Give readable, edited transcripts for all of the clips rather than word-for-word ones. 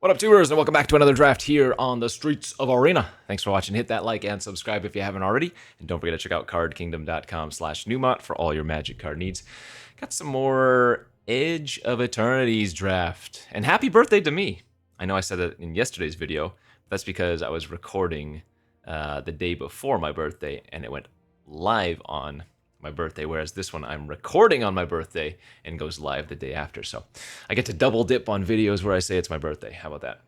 What up, tubers, and welcome back to another draft here on the streets of Arena. Thanks for watching. Hit that like and subscribe if you haven't already. And don't forget to check out cardkingdom.com/Numot for all your Magic card needs. Got some more Edge of Eternities draft. And happy birthday to me. I know I said it in yesterday's video. But that's because I was recording the day before my birthday, and it went live on my birthday, whereas this one I'm recording on my birthday and goes live the day after. So I get to double dip on videos where I say it's my birthday. How about that?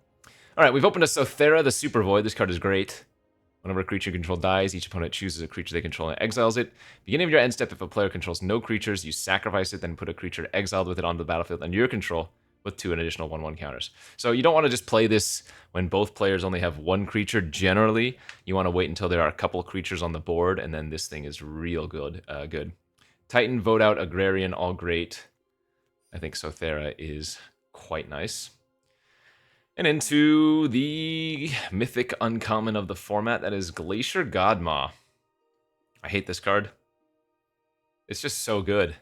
All right, we've opened a Sothera, the Super Void. This card is great. Whenever a creature you control dies, each opponent chooses a creature they control and exiles it. Beginning of your end step, if a player controls no creatures, you sacrifice it, then put a creature exiled with it onto the battlefield under your control with 2 additional 1/1 counters. So you don't want to just play this when both players only have 1 creature. Generally, you want to wait until there are a couple creatures on the board, and then this thing is real good. Titan, Vote Out, Agrarian, all great. I think Sothera is quite nice. And into the mythic uncommon of the format, that is Glacier GODMAW. I hate this card. It's just so good.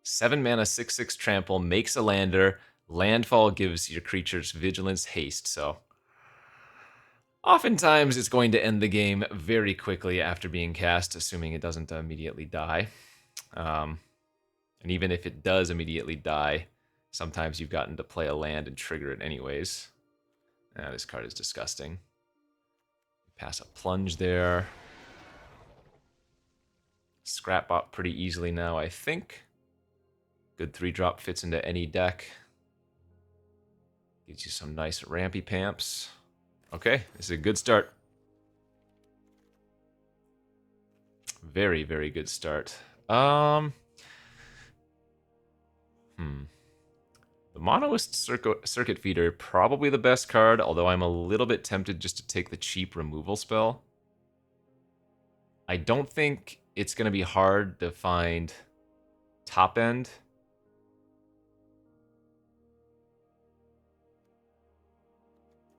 7 mana, 6/6 trample, makes a lander. Landfall gives your creatures vigilance, haste, so oftentimes it's going to end the game very quickly after being cast, assuming it doesn't immediately die. And even if it does immediately die, sometimes you've gotten to play a land and trigger it anyways. This card is disgusting. Pass a plunge there. Scrap bot pretty easily now, I think. Good 3-drop, fits into any deck. Gives you some nice rampy pamps. Okay, this is a good start. Very, very good start. The Monoist Circuit Feeder, probably the best card, although I'm a little bit tempted just to take the cheap removal spell. I don't think it's going to be hard to find top end.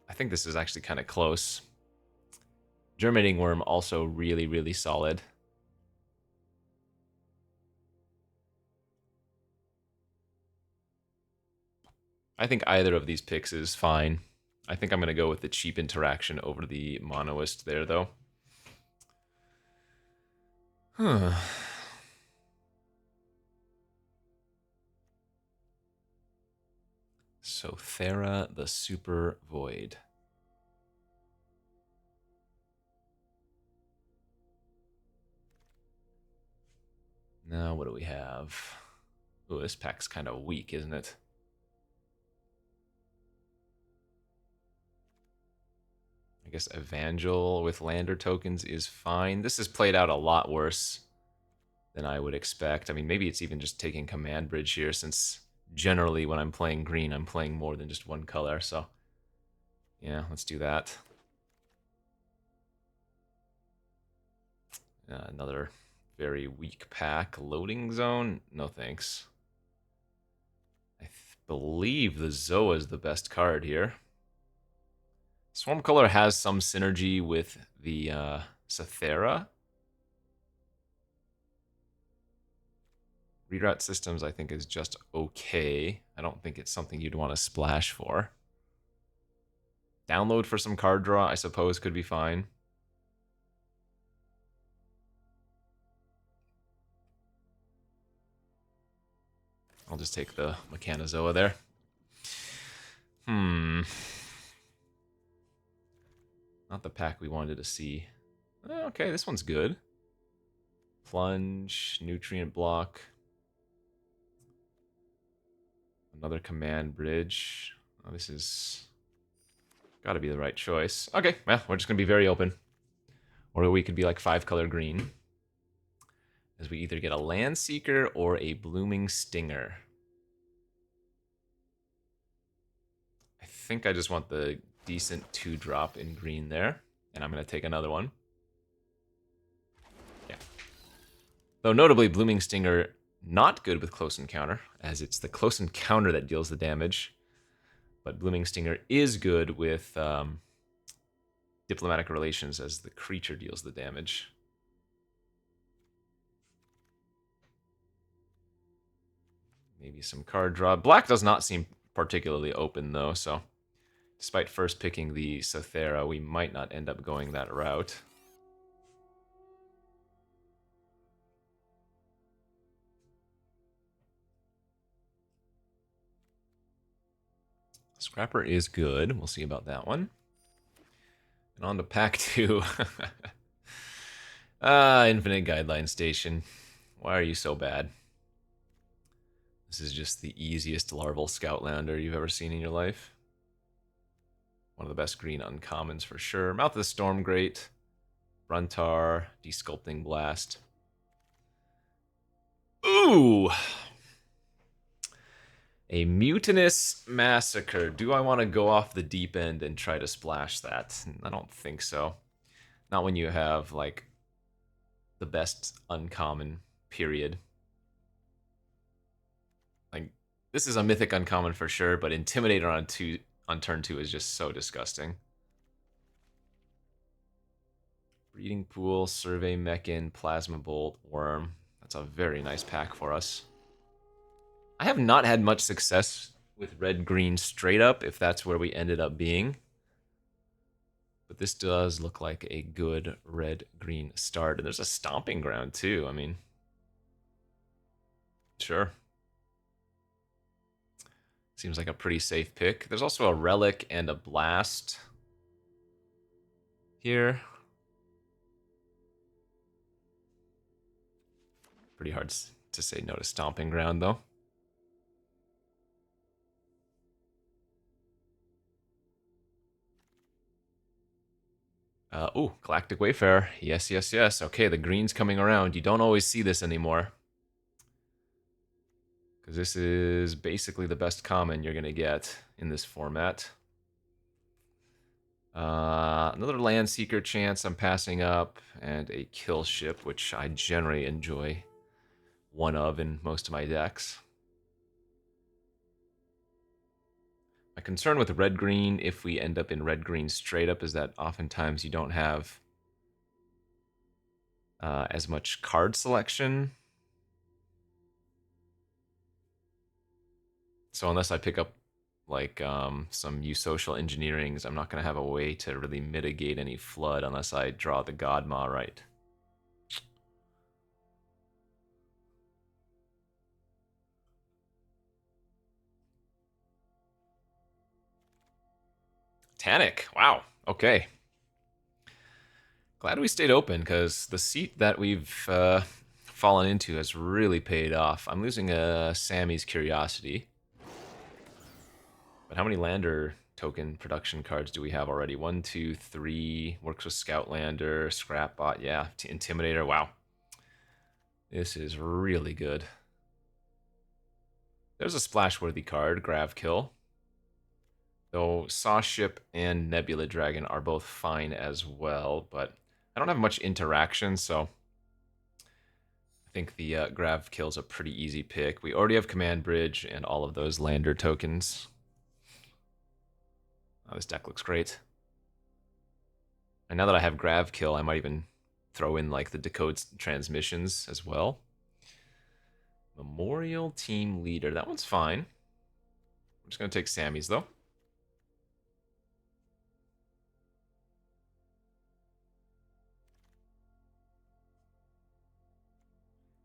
I think this is actually kind of close. Germinating Worm also really, really solid. I think either of these picks is fine. I think I'm going to go with the cheap interaction over the Monoist there, though. Sothera, the Super Void. Now, what do we have? Ooh, this pack's kind of weak, isn't it? I guess Evangel with Lander tokens is fine. This has played out a lot worse than I would expect. I mean, maybe it's even just taking Command Bridge here, since generally when I'm playing green, I'm playing more than just one color, so yeah, let's do that. Another very weak pack. Loading Zone? No thanks. I believe the Zoa is the best card here. Swarm Color has some synergy with the Sothera. Reroute Systems, I think, is just okay. I don't think it's something you'd want to splash for. Download for some card draw, I suppose, could be fine. I'll just take the Mechanozoa there. Not the pack we wanted to see. Okay, this one's good. Plunge, Nutrient Block. Another Command Bridge. Oh, this is got to be the right choice. Okay, well, we're just going to be very open. Or we could be like 5-color green. As we either get a Land Seeker or a Blooming Stinger. I think I just want the decent 2-drop in green there. And I'm going to take another one. Yeah. Though notably, Blooming Stinger, not good with Close Encounter, as it's the Close Encounter that deals the damage. But Blooming Stinger is good with Diplomatic Relations, as the creature deals the damage. Maybe some card draw. Black does not seem particularly open, though, so Despite first picking the Sothera, we might not end up going that route. Scrapper is good. We'll see about that one. And on to pack 2. Infinite Guideline Station. Why are you so bad? This is just the easiest larval Scoutlander you've ever seen in your life. One of the best green uncommons for sure. Mouth of the Storm, great. Bruntar, Desculpting Blast. Ooh! A Mutinous Massacre. Do I want to go off the deep end and try to splash that? I don't think so. Not when you have, like, the best uncommon, period. Like, this is a mythic uncommon for sure, but Intimidator on turn 2 is just so disgusting. Breeding Pool, Survey Mechan, Plasma Bolt, Worm. That's a very nice pack for us. I have not had much success with red-green straight up, if that's where we ended up being. But this does look like a good red-green start. And there's a Stomping Ground, too. I mean, sure. Seems like a pretty safe pick. There's also a Relic and a Blast here. Pretty hard to say no to Stomping Ground, though. Oh, Galactic Wayfarer. Yes, yes, yes. Okay, the green's coming around. You don't always see this anymore. Because this is basically the best common you're going to get in this format. Another Land Seeker chance I'm passing up, and a Kill Ship, which I generally enjoy one of in most of my decks. My concern with red-green, if we end up in red-green straight up, is that oftentimes you don't have as much card selection. So unless I pick up like some Social Engineerings, I'm not going to have a way to really mitigate any flood unless I draw the GODMAW right. Tanic, wow, okay. Glad we stayed open, because the seat that we've fallen into has really paid off. I'm losing Sammy's Curiosity. But how many Lander token production cards do we have already? 1, 2, 3. Works with Scoutlander, Scrapbot, yeah. Intimidator, wow. This is really good. There's a splash-worthy card, Gravkill. Though Sawship and Nebula Dragon are both fine as well, but I don't have much interaction, so I think the Gravkill's a pretty easy pick. We already have Command Bridge and all of those Lander tokens. Oh, this deck looks great. And now that I have Gravkill, I might even throw in like the Decode Transmissions as well. Memorial Team Leader. That one's fine. I'm just going to take Sammy's, though.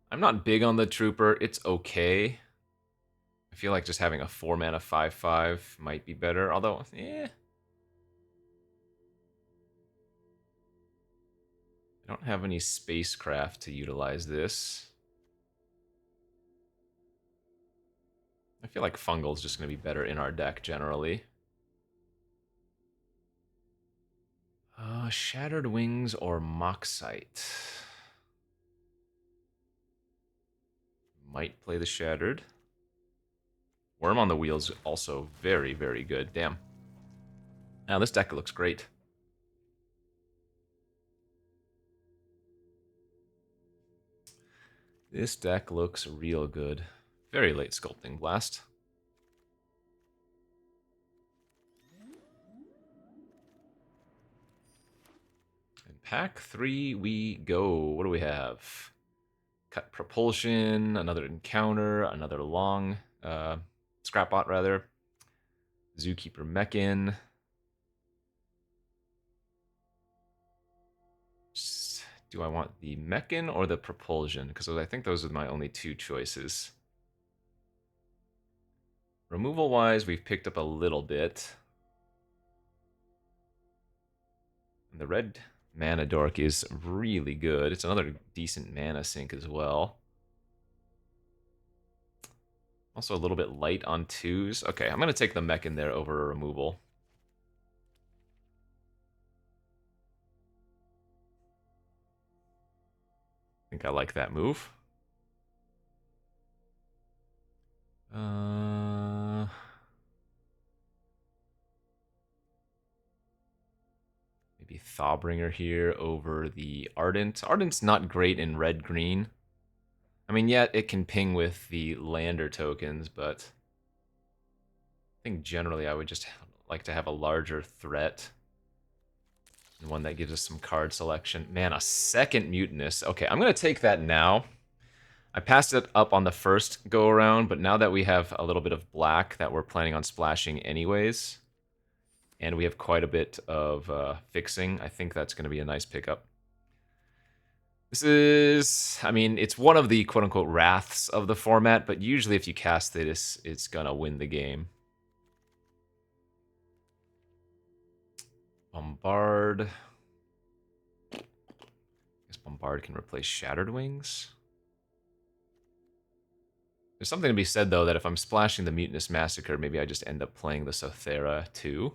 I'm not big on the Trooper. It's okay. I feel like just having a 4-mana 5/5 might be better. Although, I don't have any spacecraft to utilize this. I feel like Fungal's just going to be better in our deck generally. Shattered Wings or Moxite? Might play the Shattered. Worm on the Wheel's also very, very good. Damn. Now this deck looks great. This deck looks real good. Very late Sculpting Blast. And pack 3 we go. What do we have? Cut Propulsion, another Encounter, another long Scrapbot rather. Zookeeper Mechan. Do I want the Mechan or the Propulsion? Because I think those are my only two choices. Removal-wise, we've picked up a little bit. And the red mana dork is really good. It's another decent mana sink as well. Also a little bit light on 2s. Okay, I'm going to take the mech in there over a removal. I think I like that move. Maybe Thawbringer here over the Ardent. Ardent's not great in red-green. I mean, yeah, it can ping with the lander tokens, but I think generally I would just like to have a larger threat. And one that gives us some card selection. Man, a second Mutinous. Okay, I'm going to take that now. I passed it up on the first go-around, but now that we have a little bit of black that we're planning on splashing anyways, and we have quite a bit of fixing, I think that's going to be a nice pickup. This is, I mean, it's one of the quote-unquote wraths of the format, but usually if you cast this, it's going to win the game. Bombard. I guess Bombard can replace Shattered Wings. There's something to be said, though, that if I'm splashing the Mutinous Massacre, maybe I just end up playing the Sothera, too.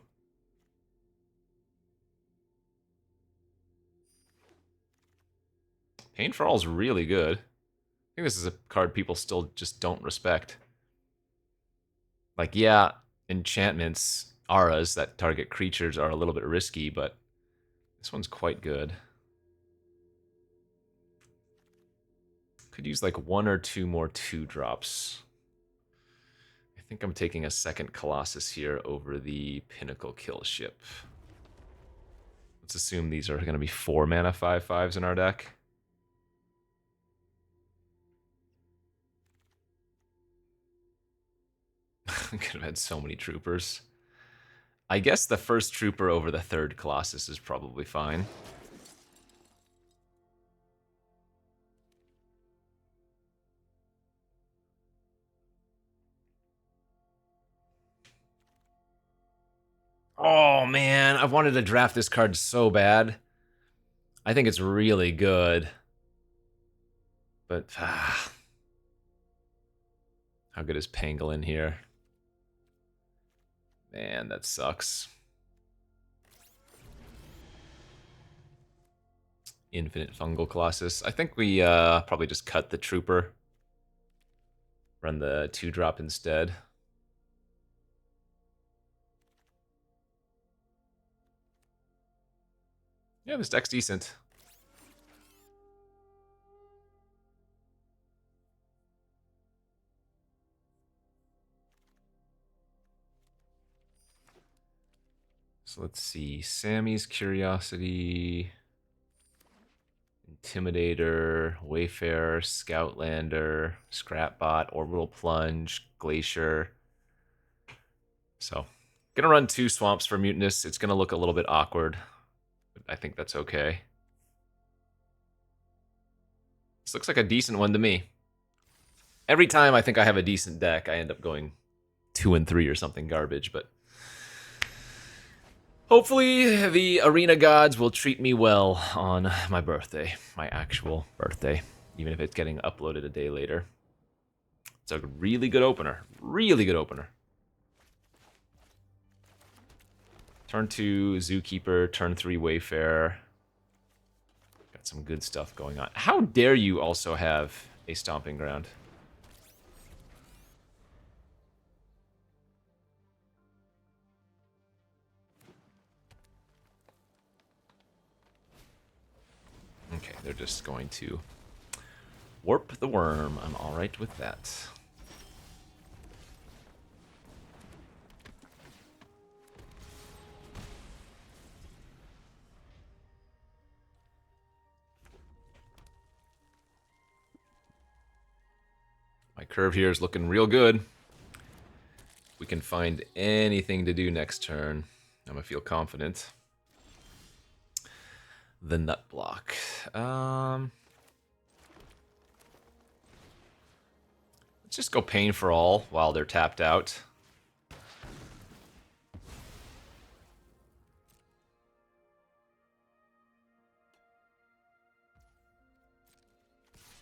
Pain for All is really good. I think this is a card people still just don't respect. Like, yeah, enchantments, auras that target creatures are a little bit risky, but this one's quite good. Could use like 1 or 2 more 2-drops. I think I'm taking a second Colossus here over the Pinnacle Kill Ship. Let's assume these are going to be 4 mana 5/5s in our deck. Could have had so many troopers. I guess the first trooper over the third Colossus is probably fine. Oh man, I've wanted to draft this card so bad. I think it's really good. But how good is Pangolin here? Man, that sucks. Infinite Fungal Colossus. I think we probably just cut the Trooper. Run the 2-drop instead. Yeah, this deck's decent. So let's see. Sammy's Curiosity, Intimidator, Wayfarer, Scoutlander, Scrapbot, Orbital Plunge, Glacier. So, gonna run 2 swamps for Mutinous. It's gonna look a little bit awkward, but I think that's okay. This looks like a decent one to me. Every time I think I have a decent deck, I end up going 2 and 3 or something garbage, but hopefully the arena gods will treat me well on my birthday, my actual birthday, even if it's getting uploaded a day later. It's a really good opener, really good opener. Turn 2, Zookeeper, turn 3, Wayfarer. Got some good stuff going on. How dare you also have a Stomping Ground? Okay, they're just going to warp the worm. I'm alright with that. My curve here is looking real good. We can find anything to do next turn. I'm gonna feel confident. the nut block. Let's just go Pain for All while they're tapped out.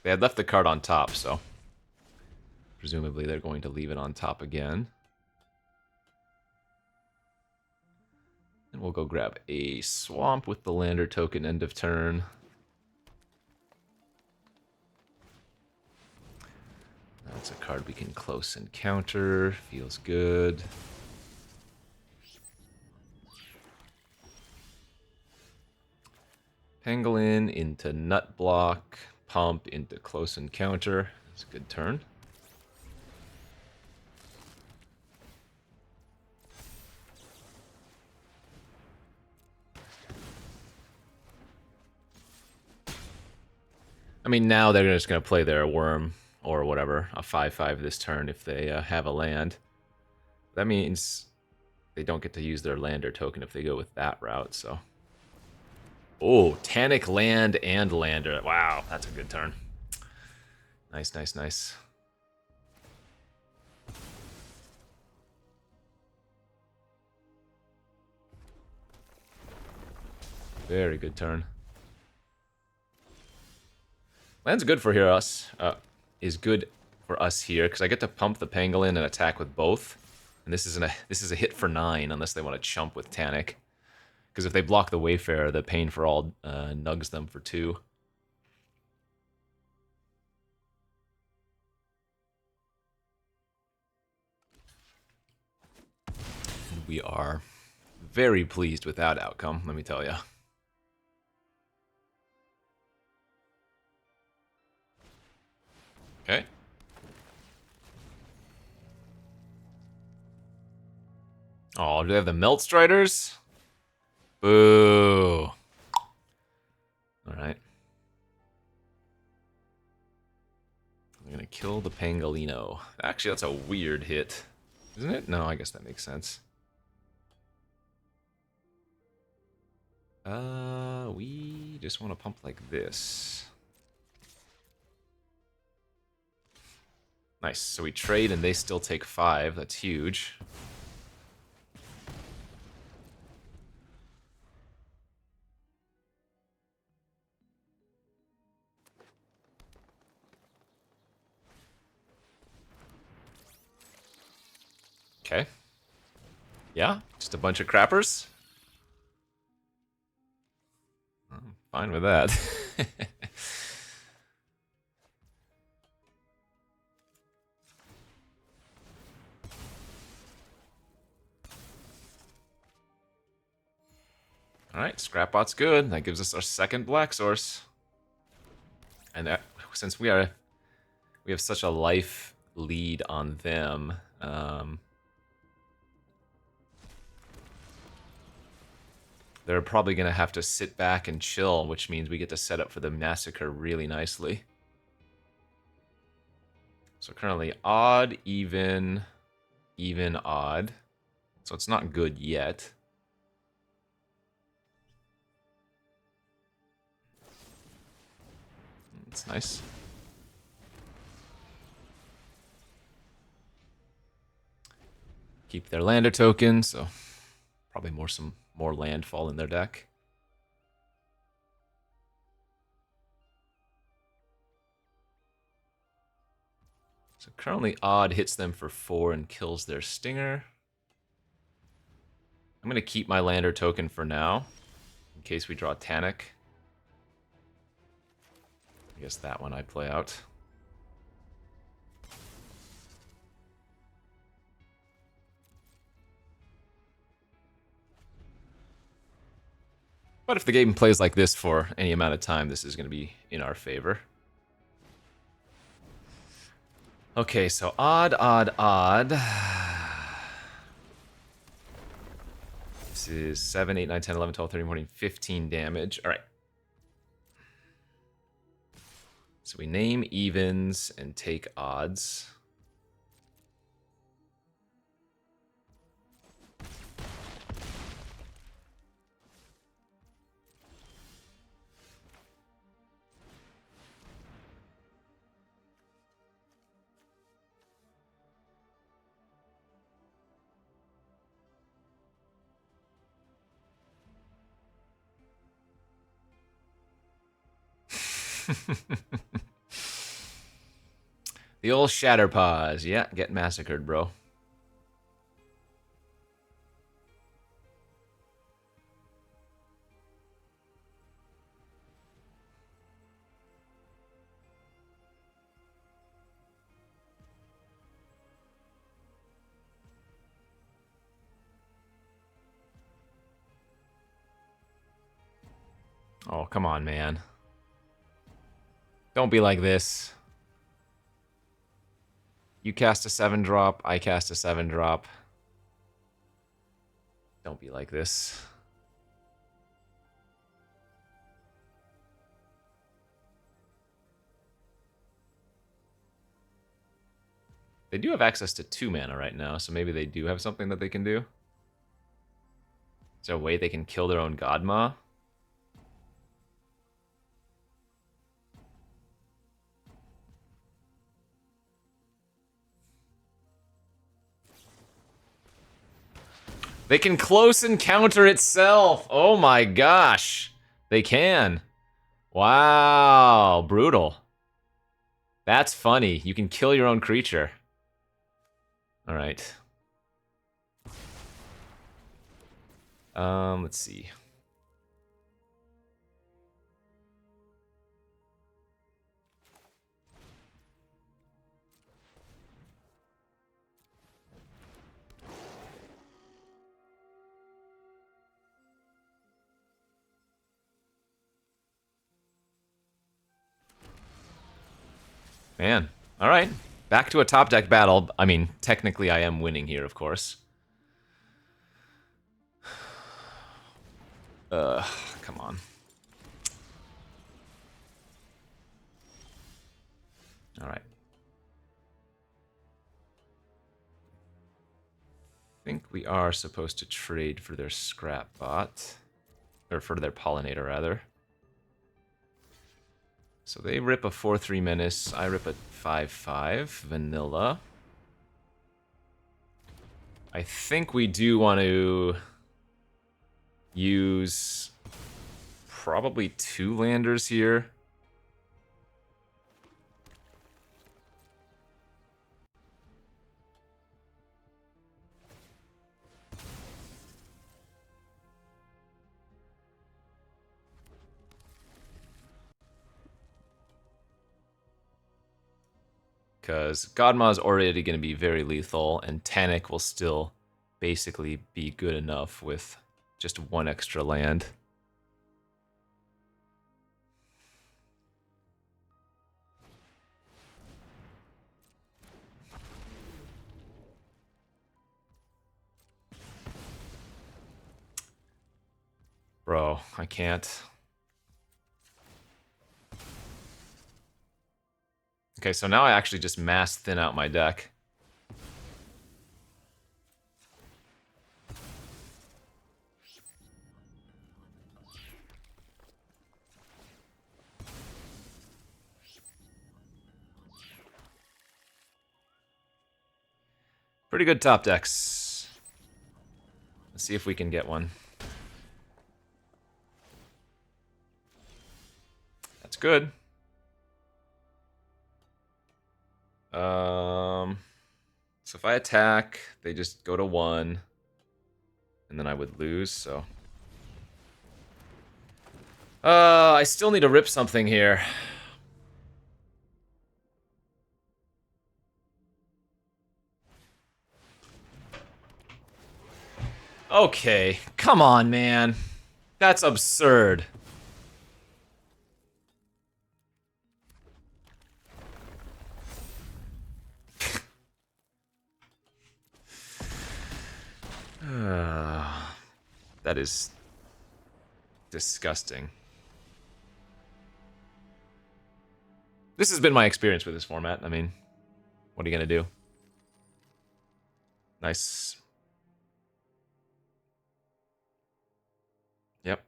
They had left the card on top, so presumably they're going to leave it on top again. And we'll go grab a Swamp with the Lander token end of turn. That's a card we can close and counter. Feels good. Pangolin into Nut Block. Pump into close and counter. That's a good turn. I mean, now they're just going to play their Worm or whatever, a 5/5 this turn if they have a land. That means they don't get to use their Lander token if they go with that route, so... Oh, Tannic land and Lander. Wow, that's a good turn. Nice, nice, nice. Very good turn. Land's good for here, us. Is good for us here, because I get to pump the Pangolin and attack with both. And this is a hit for 9, unless they want to chump with Tannic. Because if they block the Wayfarer, the Pain for All nugs them for 2. And we are very pleased with that outcome, let me tell you. Okay. Oh, do they have the Melt Striders? Boo. Alright. I'm gonna kill the Pangolino. Actually, that's a weird hit. Isn't it? No, I guess that makes sense. We just want to pump like this. Nice. So we trade and they still take 5. That's huge. Okay. Yeah, just a bunch of crappers. I'm fine with that. Alright, Scrapbot's good. That gives us our second black source. And that, since we have such a life lead on them, they're probably going to have to sit back and chill, which means we get to set up for the Massacre really nicely. So currently odd, even, even, odd. So it's not good yet. It's nice. Keep their Lander token, so probably some more landfall in their deck. So currently odd hits them for 4 and kills their Stinger. I'm going to keep my Lander token for now, in case we draw Tannic. I guess that one I play out. But if the game plays like this for any amount of time, this is going to be in our favor. Okay, so odd, odd, odd. This is 7, 8, 9, 10, 11, 12, 13, 14, 15 damage. All right. So we name evens and take odds. The old Shatterpaws. Yeah, get massacred, bro. Oh, come on, man. Don't be like this. You cast a 7-drop, I cast a 7-drop. Don't be like this. They do have access to 2 mana right now, so maybe they do have something that they can do. Is there a way they can kill their own GODMAW? They can close encounter itself. Oh my gosh. They can. Wow. Brutal. That's funny. You can kill your own creature. Alright. Let's see. Man. Alright. Back to a top deck battle. I mean, technically I am winning here, of course. Come on. Alright. I think we are supposed to trade for their scrap bot. Or for their pollinator, rather. So they rip a 4/3 menace. I rip a 5/5 vanilla. I think we do want to use probably 2 landers here. Because GODMAW is already going to be very lethal, and Tanic will still basically be good enough with just 1 extra land. Bro, I can't. Okay, so now I actually just mass thin out my deck. Pretty good top decks. Let's see if we can get one. That's good. So if I attack, they just go to 1, and then I would lose, so. I still need to rip something here. Okay, come on, man. That's absurd. That is disgusting. This has been my experience with this format. I mean, what are you gonna do? Nice. Yep.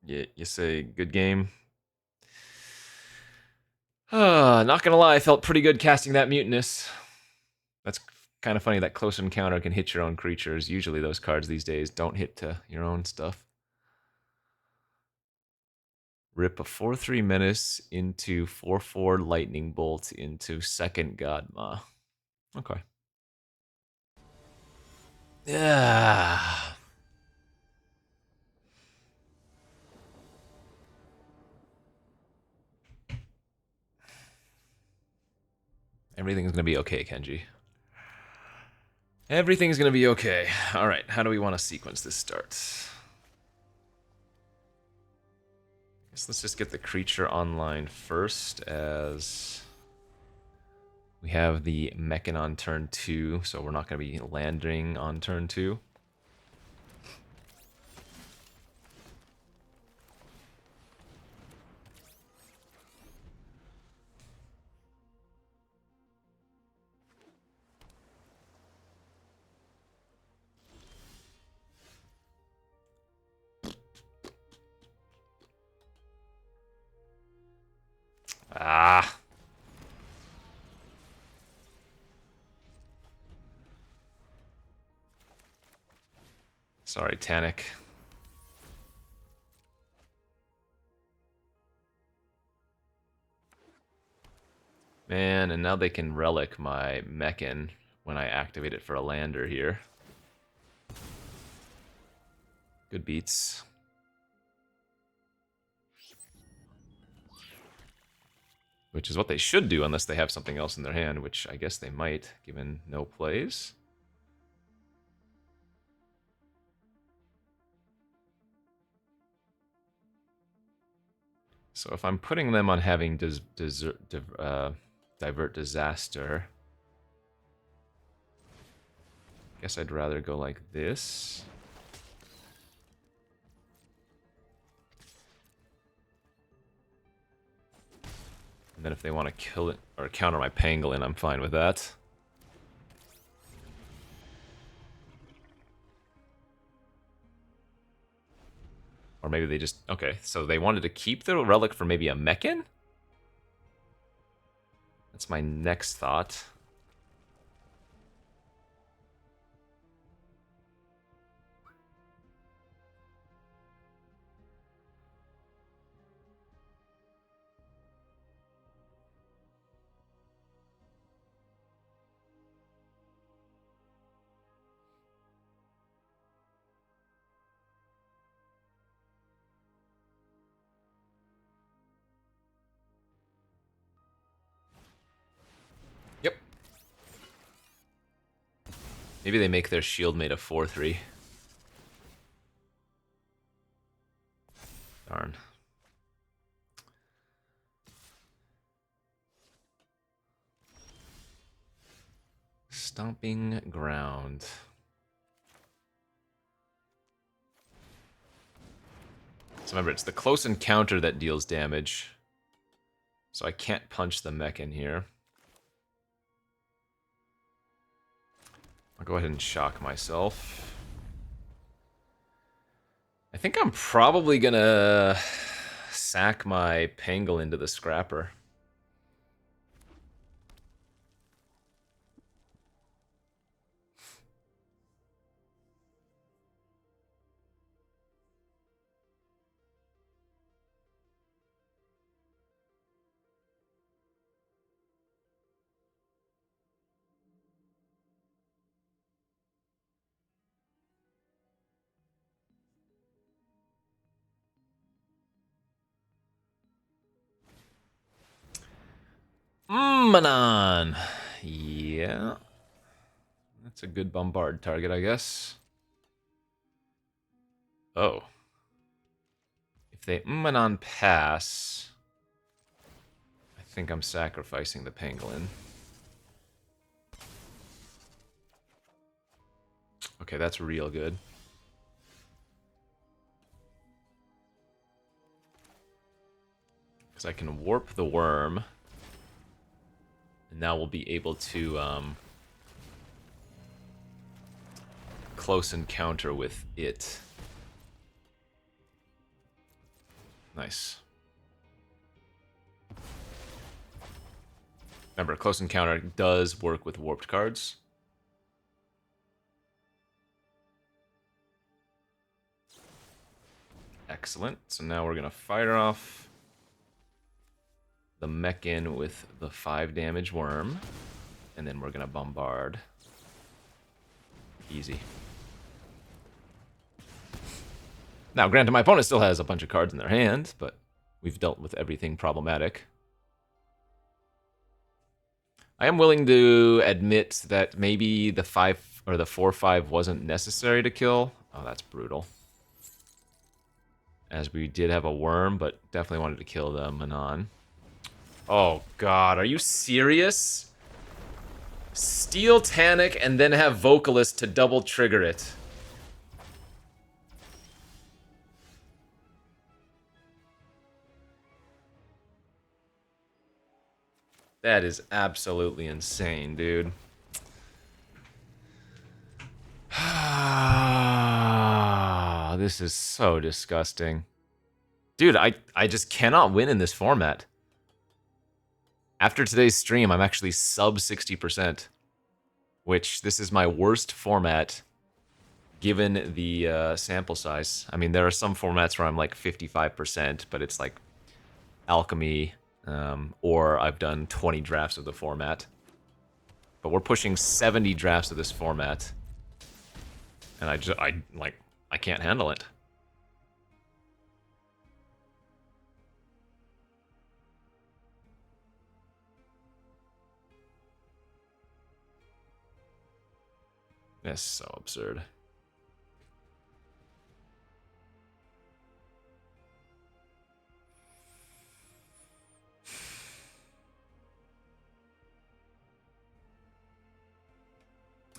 You say good game. Not gonna lie, I felt pretty good casting that Mutinous. That's kind of funny that close encounter can hit your own creatures. Usually those cards these days don't hit to your own stuff. Rip a 4/3 Menace into 4/4 Lightning Bolt into second GODMAW. Okay. Yeah. Everything's gonna be okay, Kenji. Everything's gonna be okay. Alright, how do we want to sequence this start? Guess let's just get the creature online first, as we have the Mechan on turn 2, so we're not gonna be landing on turn 2. Ah. Sorry, Tanic. Man, and now they can relic my Mechan when I activate it for a lander here. Good beats. Which is what they should do unless they have something else in their hand, which I guess they might, given no plays. So if I'm putting them on having Divert Disaster, I guess I'd rather go like this. And then if they want to kill it or counter my Pangolin, I'm fine with that. Or maybe they just... Okay, so they wanted to keep the relic for maybe a Mechan? That's my next thought. Yep. Maybe they make their shield made of 4/3. Darn. Stomping Ground. So remember, it's the close encounter that deals damage. So I can't punch the Mechan here. I'll go ahead and shock myself. I think I'm probably gonna sack my Pangolin to the Scrapper. Manon. Yeah. That's a good bombard target, I guess. Oh. If they Manon pass, I think I'm sacrificing the Pangolin. Okay, that's real good. Because I can warp the worm. And now we'll be able to close encounter with it. Nice. Remember, close encounter does work with warped cards. Excellent. So now we're going to fire off the mech in with the 5 damage worm. And then we're going to bombard. Easy. Now, granted, my opponent still has a bunch of cards in their hand, but we've dealt with everything problematic. I am willing to admit that maybe the 5 or the 4/5 wasn't necessary to kill. Oh, that's brutal. As we did have a worm, but definitely wanted to kill the Manon. Oh god, are you serious? Steal Tanic and then have Vocalist to double trigger it. That is absolutely insane, dude. This is so disgusting. Dude, I just cannot win in this format. After today's stream, I'm actually sub 60%, which this is my worst format given the sample size. I mean, there are some formats where I'm like 55%, but it's like Alchemy, or I've done 20 drafts of the format. But we're pushing 70 drafts of this format, and I can't handle it. That's so absurd.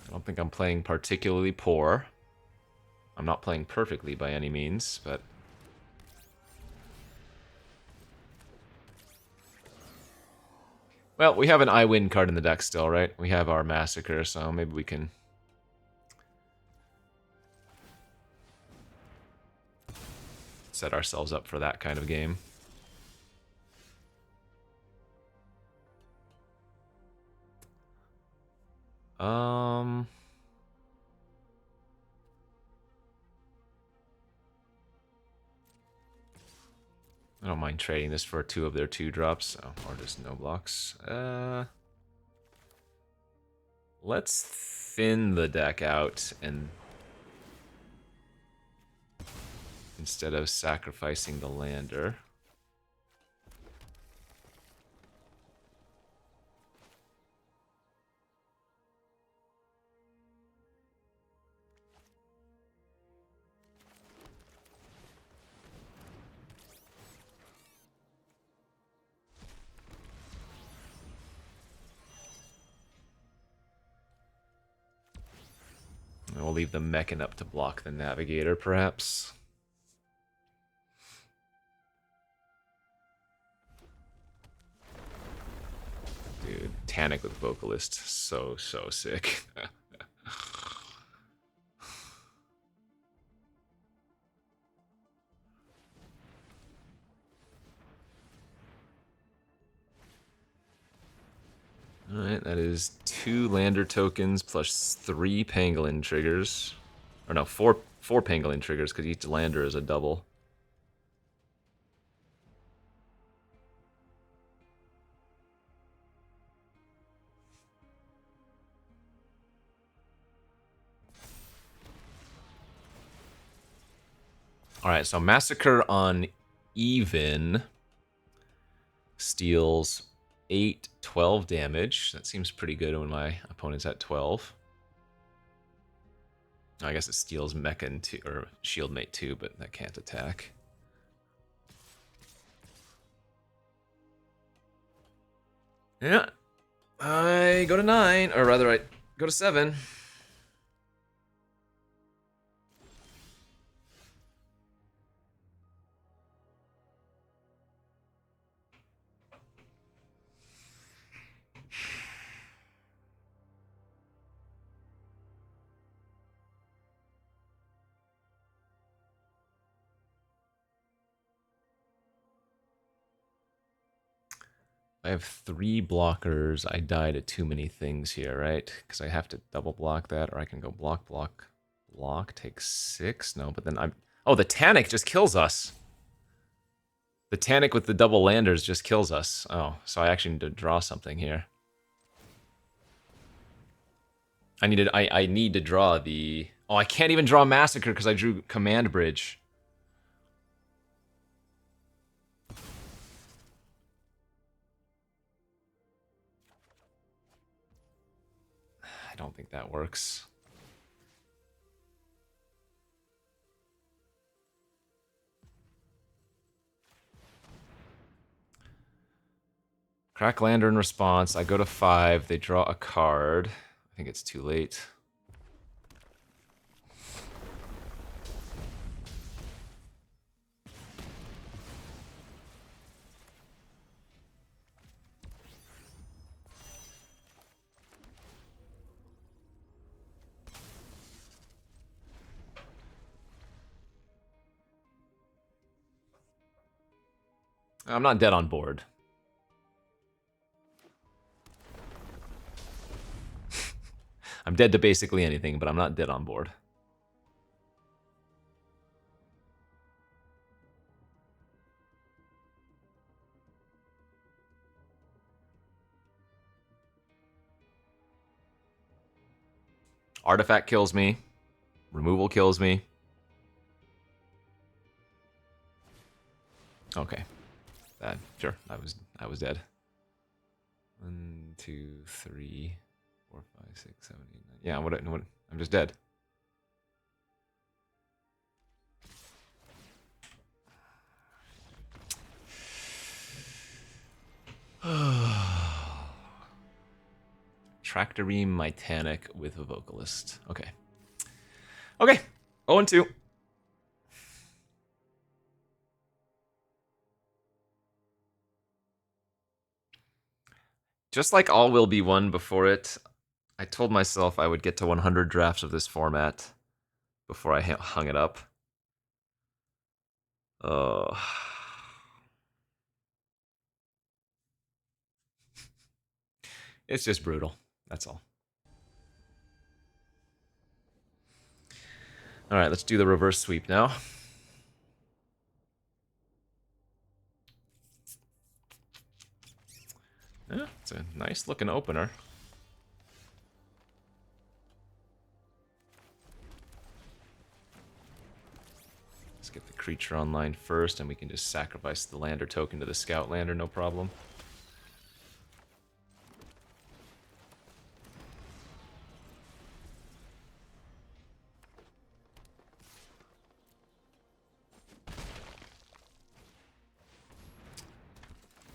I don't think I'm playing particularly poor. I'm not playing perfectly by any means, but... Well, we have an I win card in the deck still, right? We have our Massacre, so maybe we can... set ourselves up for that kind of game. I don't mind trading this for 2 of their 2-drops, so, or just no blocks. Let's thin the deck out and instead of sacrificing the lander. And we'll leave the Mechan up to block the Navigator, perhaps. Dude, Tanic with Vocalist. So sick. Alright, that is 2 Lander tokens plus 3 Pangolin triggers. Or no, 4 Pangolin triggers, because each Lander is a double. Alright, so Massacre on even steals 8, 12 damage. That seems pretty good when my opponent's at 12. I guess it steals Mechan too, or Shieldmate too, but that can't attack. Yeah. I go to 9, or rather I go to 7. I have 3 blockers. I die to too many things here, right? Because I have to double block that, or I can go block, take 6. No, but then Oh, the Tanic just kills us. The Tanic with the double landers just kills us. Oh, so I actually need to draw something here. I need to draw the... Oh, I can't even draw Massacre because I drew Command Bridge. I don't think that works. Crack Lander in response. I go to 5. They draw a card. I think it's too late. I'm not dead on board. I'm dead to basically anything, but I'm not dead on board. Artifact kills me. Removal kills me. Okay. That sure. I was dead. 1, 2, 3, 4, 5, 6, 7, 8, 9. Yeah, what I'm just dead. Tractorine Titanic with a vocalist. Okay. Okay. 0-2. Just like all will be won before it, I told myself I would get to 100 drafts of this format before I hung it up. It's just brutal. That's all. All right, let's do the reverse sweep now. Yeah, it's a nice looking opener. Let's get the creature online first, and we can just sacrifice the lander token to the scout lander, no problem.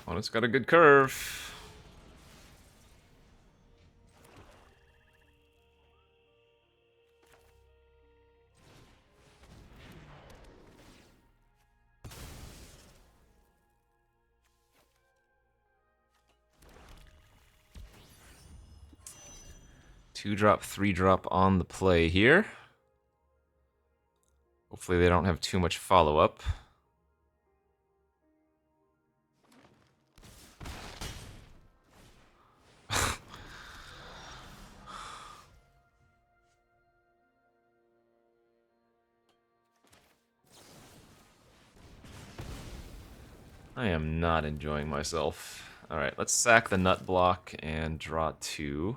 Oh, it's got a good curve. Two drop, 3-drop on the play here. Hopefully they don't have too much follow-up. I am not enjoying myself. Alright, let's sack the nut block and draw 2.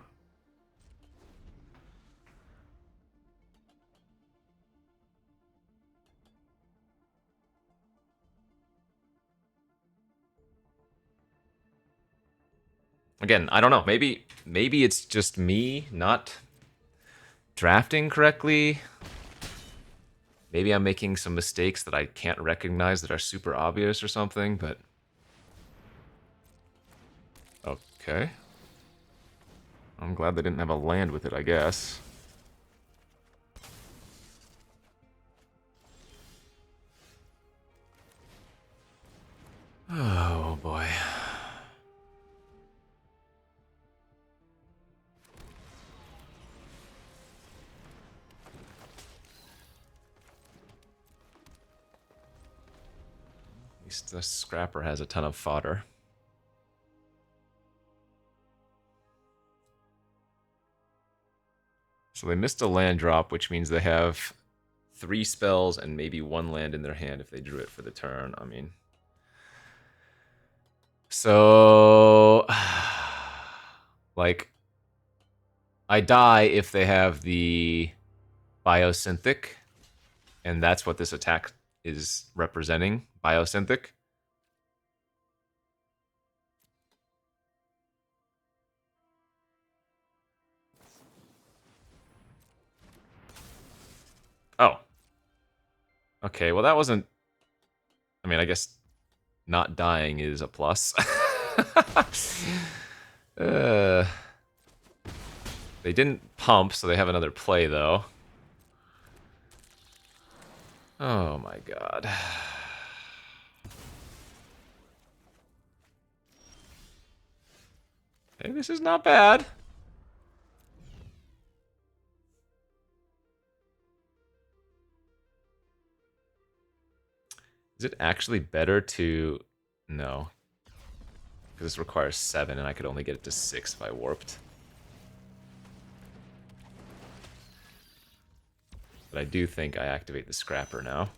Again, I don't know. Maybe it's just me not drafting correctly. Maybe I'm making some mistakes that I can't recognize that are super obvious or something, but... Okay. I'm glad they didn't have a land with it, I guess. Oh, boy. At least the scrapper has a ton of fodder. So they missed a land drop, which means they have 3 spells and maybe 1 land in their hand if they drew it for the turn. I mean, so like I die if they have the Biosynthetic, and that's what this attack is representing, Biosynthetic. Oh. Okay, well that wasn't... I mean, I guess not dying is a plus. They didn't pump, so they have another play, though. Oh my god. Hey, this is not bad. Is it actually better to... No. Because this requires 7, and I could only get it to 6 if I warped. But I do think I activate the Scrapper now.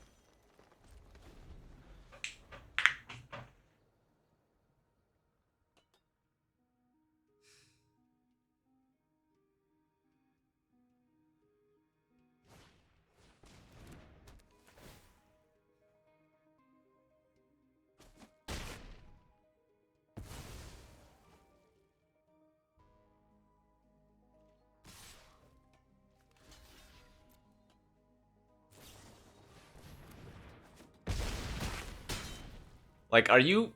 Like, are you...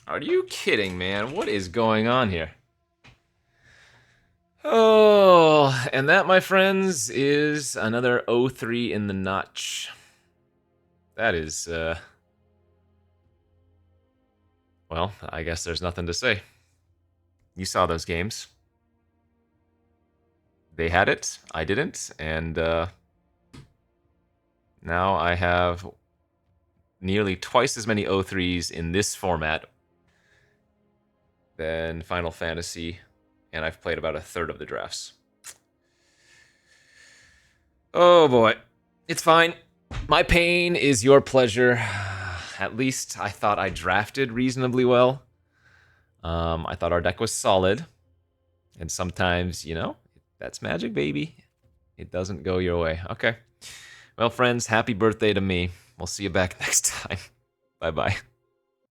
Are you kidding, man? What is going on here? Oh, and that, my friends, is another 0-3 in the notch. That is, well, I guess there's nothing to say. You saw those games. They had it, I didn't, and now I have nearly twice as many 0-3s in this format than Final Fantasy, and I've played about a third of the drafts. Oh boy, it's fine. My pain is your pleasure. At least I thought I drafted reasonably well. I thought our deck was solid. And sometimes, you know, that's Magic, baby. It doesn't go your way. Okay. Well, friends, happy birthday to me. We'll see you back next time. Bye-bye.